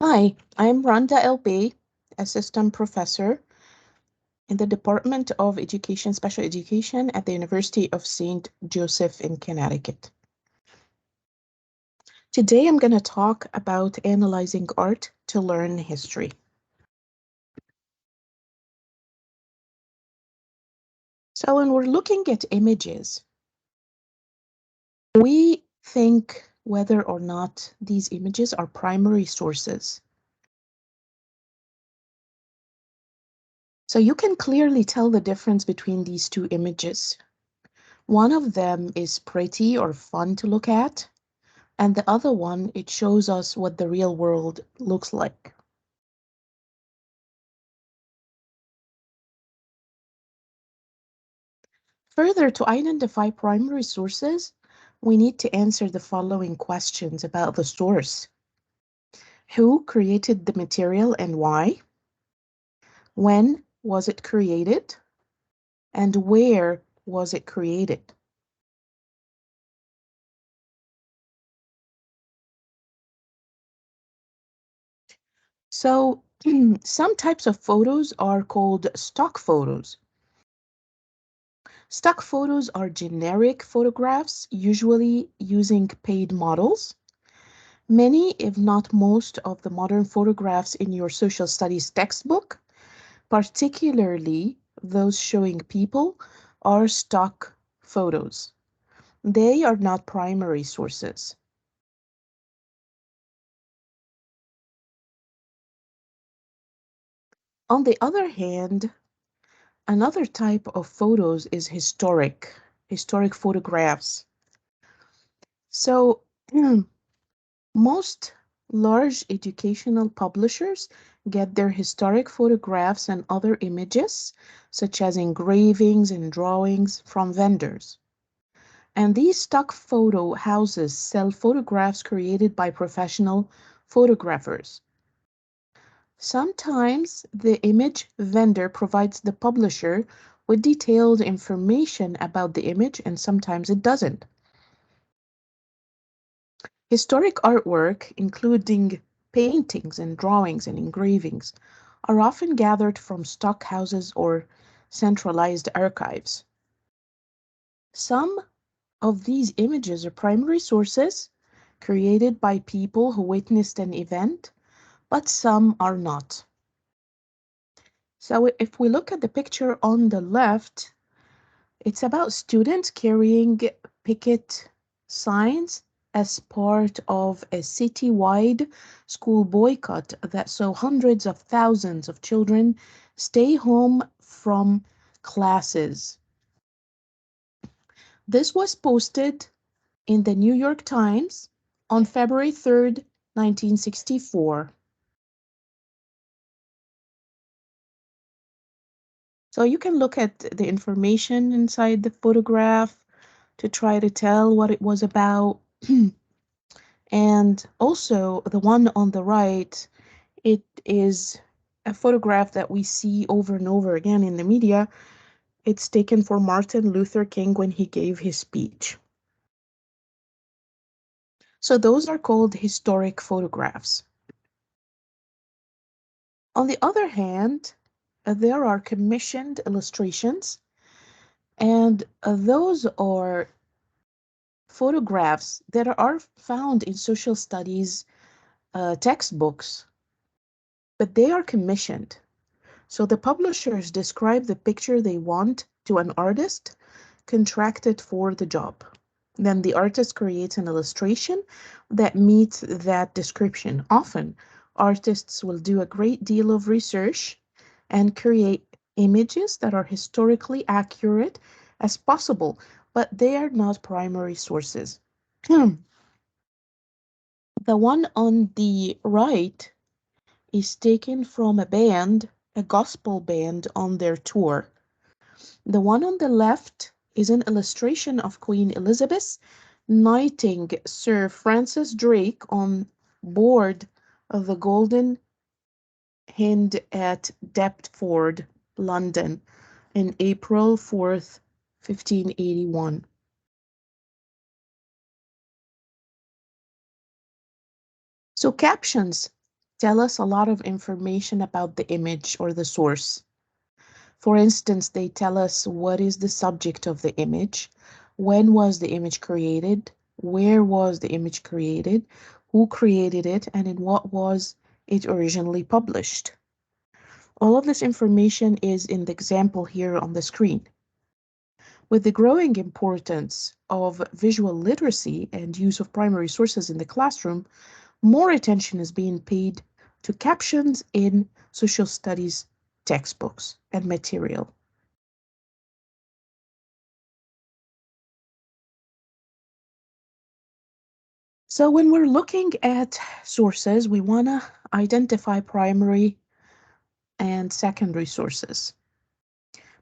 Hi, I'm Randa Elbih, Assistant Professor in the Department of Education, Special Education at the University of St. Joseph in Connecticut. Today I'm going to talk about analyzing art to learn history. So when we're looking at images, we think whether or not these images are primary sources. So you can clearly tell the difference between these two images. One of them is pretty or fun to look at, and the other one, it shows us what the real world looks like. Further, to identify primary sources, we need to answer the following questions about the source. Who created the material and why? When was it created? And where was it created? So, some types of photos are called stock photos. Stock photos are generic photographs, usually using paid models. Many, if not most, of the modern photographs in your social studies textbook, particularly those showing people, are stock photos. They are not primary sources. On the other hand, another type of photos is historic photographs. So, most large educational publishers get their historic photographs and other images, such as engravings and drawings, from vendors. And these stock photo houses sell photographs created by professional photographers. Sometimes the image vendor provides the publisher with detailed information about the image, and sometimes it doesn't. Historic artwork, including paintings and drawings and engravings, are often gathered from stock houses or centralized archives. Some of these images are primary sources created by people who witnessed an event, but some are not. So if we look at the picture on the left, it's about students carrying picket signs as part of a citywide school boycott that saw hundreds of thousands of children stay home from classes. This was posted in the New York Times on February 3rd, 1964. So you can look at the information inside the photograph to try to tell what it was about. And also the one on the right, it is a photograph that we see over and over again in the media. It's taken for Martin Luther King when he gave his speech. So those are called historic photographs. On the other hand, there are commissioned illustrations, and those are photographs that are found in social studies textbooks, but they are commissioned. So the publishers describe the picture they want to an artist contracted for the job. Then the artist creates an illustration that meets that description. Often, artists will do a great deal of research and create images that are historically accurate as possible, but they are not primary sources. The one on the right is taken from a gospel band on their tour. The one on the left is an illustration of Queen Elizabeth knighting Sir Francis Drake on board of the Golden Hind at Deptford, London, in April 4th, 1581. So captions tell us a lot of information about the image or the source. For instance, they tell us what is the subject of the image, when was the image created, where was the image created, who created it, and in what was it originally published. All of this information is in the example here on the screen. With the growing importance of visual literacy and use of primary sources in the classroom, more attention is being paid to captions in social studies textbooks and material. So when we're looking at sources, we want to identify primary and secondary sources.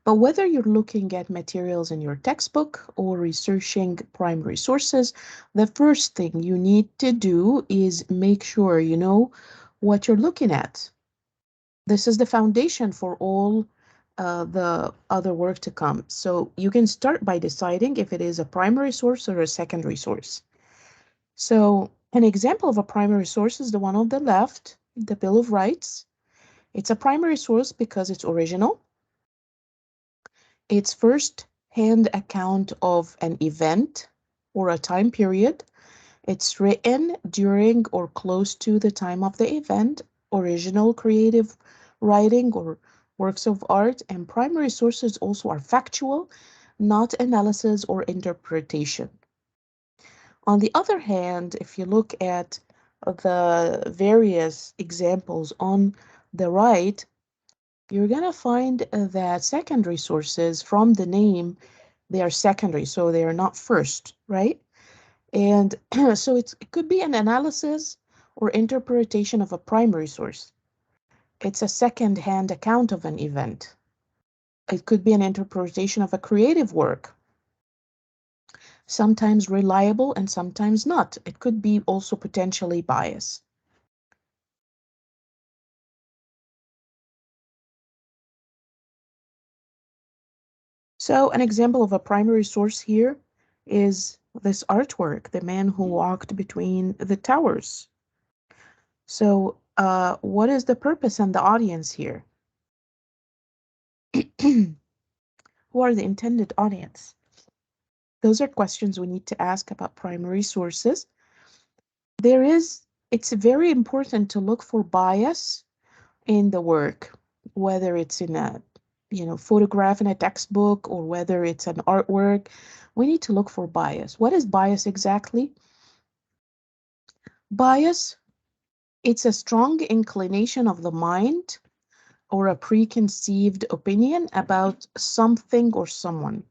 But whether you're looking at materials in your textbook or researching primary sources, the first thing you need to do is make sure you know what you're looking at. This is the foundation for all the other work to come. So you can start by deciding if it is a primary source or a secondary source. So an example of a primary source is the one on the left, the Bill of Rights. It's a primary source because it's original. It's first-hand account of an event or a time period. It's written during or close to the time of the event, original creative writing or works of art, and primary sources also are factual, not analysis or interpretation. On the other hand, if you look at the various examples on the right, you're going to find that secondary sources from the name, they are secondary, so they are not first, right? And so it could be an analysis or interpretation of a primary source. It's a second-hand account of an event. It could be an interpretation of a creative work, sometimes reliable and sometimes not. It could be also potentially biased. So an example of a primary source here is this artwork, The Man Who Walked Between the Towers. So what is the purpose and the audience here? Who are the intended audience? Those are questions we need to ask about primary sources. It's very important to look for bias in the work, whether it's in a photograph in a textbook or whether it's an artwork. We need to look for bias. What is bias exactly? Bias, it's a strong inclination of the mind or a preconceived opinion about something or someone.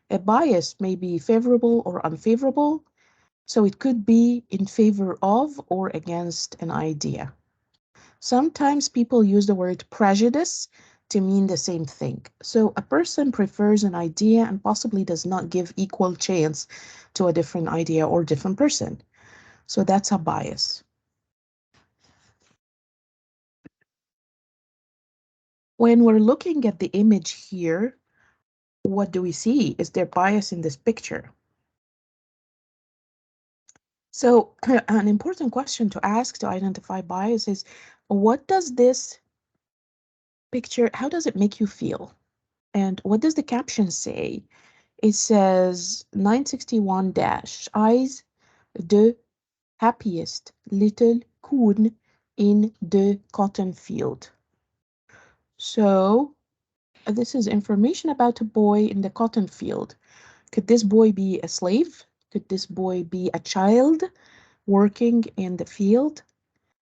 A bias may be favorable or unfavorable, so it could be in favor of or against an idea. Sometimes people use the word prejudice to mean the same thing. So a person prefers an idea and possibly does not give equal chance to a different idea or different person. So that's a bias. When we're looking at the image here, what do we see? Is there bias in this picture? So an important question to ask to identify bias is, what does this picture, how does it make you feel? And what does the caption say? It says 961 dash eyes the happiest little coon in the cotton field. So this is information about a boy in the cotton field. Could this boy be a slave? Could this boy be a child working in the field?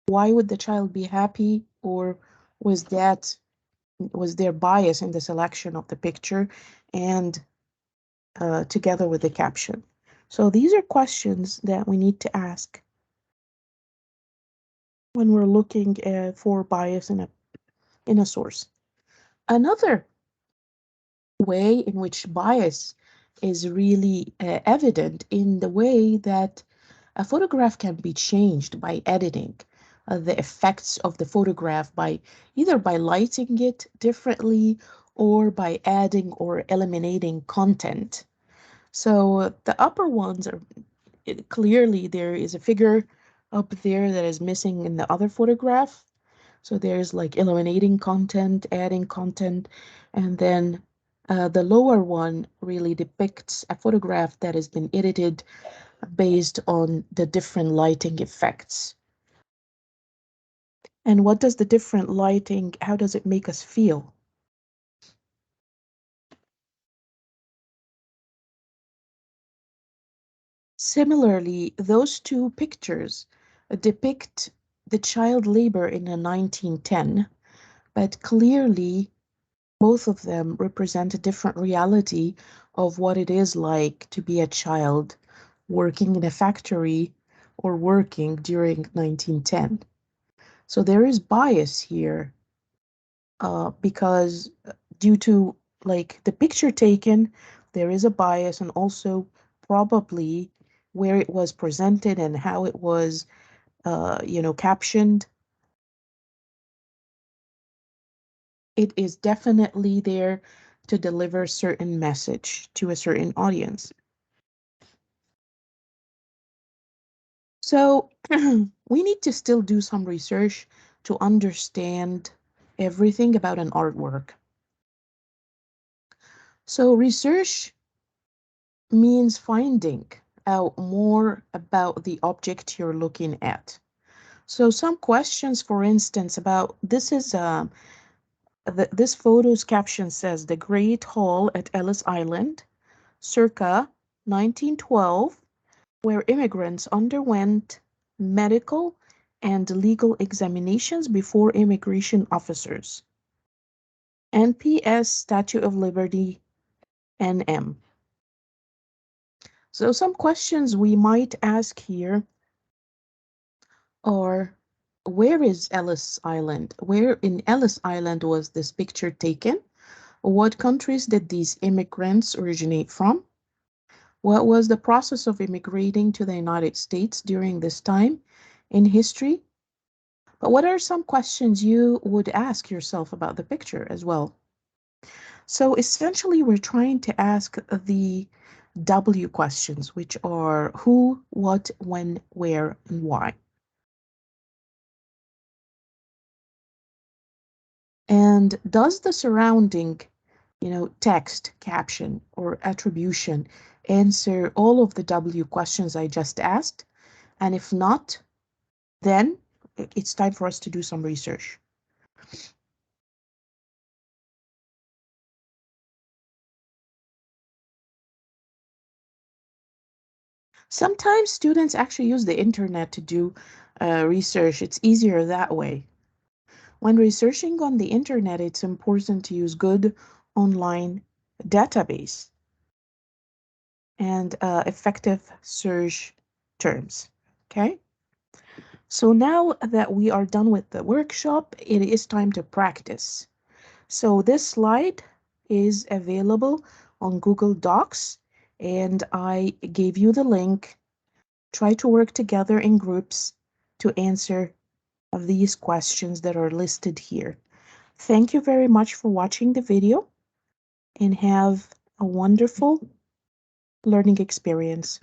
Why would the child be happy? Or was there bias in the selection of the picture and together with the caption? So these are questions that we need to ask when we're looking for bias in a source. Another way in which bias is really evident in the way that a photograph can be changed by editing the effects of the photograph by either by lighting it differently or by adding or eliminating content. So the upper ones are clearly there is a figure up there that is missing in the other photograph. So there's like eliminating content, adding content, and then the lower one really depicts a photograph that has been edited based on the different lighting effects. And what does the different lighting, how does it make us feel? Similarly, those two pictures depict the child labor in the 1910, but clearly both of them represent a different reality of what it is like to be a child working in a factory or working during 1910. So there is bias here because due to like the picture taken, there is a bias, and also probably where it was presented and how it was, captioned. It is definitely there to deliver certain message to a certain audience. So we need to still do some research to understand everything about an artwork. So research means finding out more about the object you're looking at. So some questions, for instance, about this photo's caption says the Great Hall at Ellis Island, circa 1912, where immigrants underwent medical and legal examinations before immigration officers. NPS Statue of Liberty, NM. So some questions we might ask here are, where is Ellis Island? Where in Ellis Island was this picture taken? What countries did these immigrants originate from? What was the process of immigrating to the United States during this time in history? But what are some questions you would ask yourself about the picture as well? So essentially, we're trying to ask the W questions, which are who, what, when, where, and why. And does the surrounding, text, caption, or attribution answer all of the W questions I just asked? And if not, then it's time for us to do some research. Sometimes students actually use the internet to do research. It's easier that way. When researching on the internet, it's important to use good online database and effective search terms. Okay? So now that we are done with the workshop, it is time to practice. So this slide is available on Google Docs, and I gave you the link. Try to work together in groups to answer these questions that are listed here. Thank you very much for watching the video, and have a wonderful learning experience.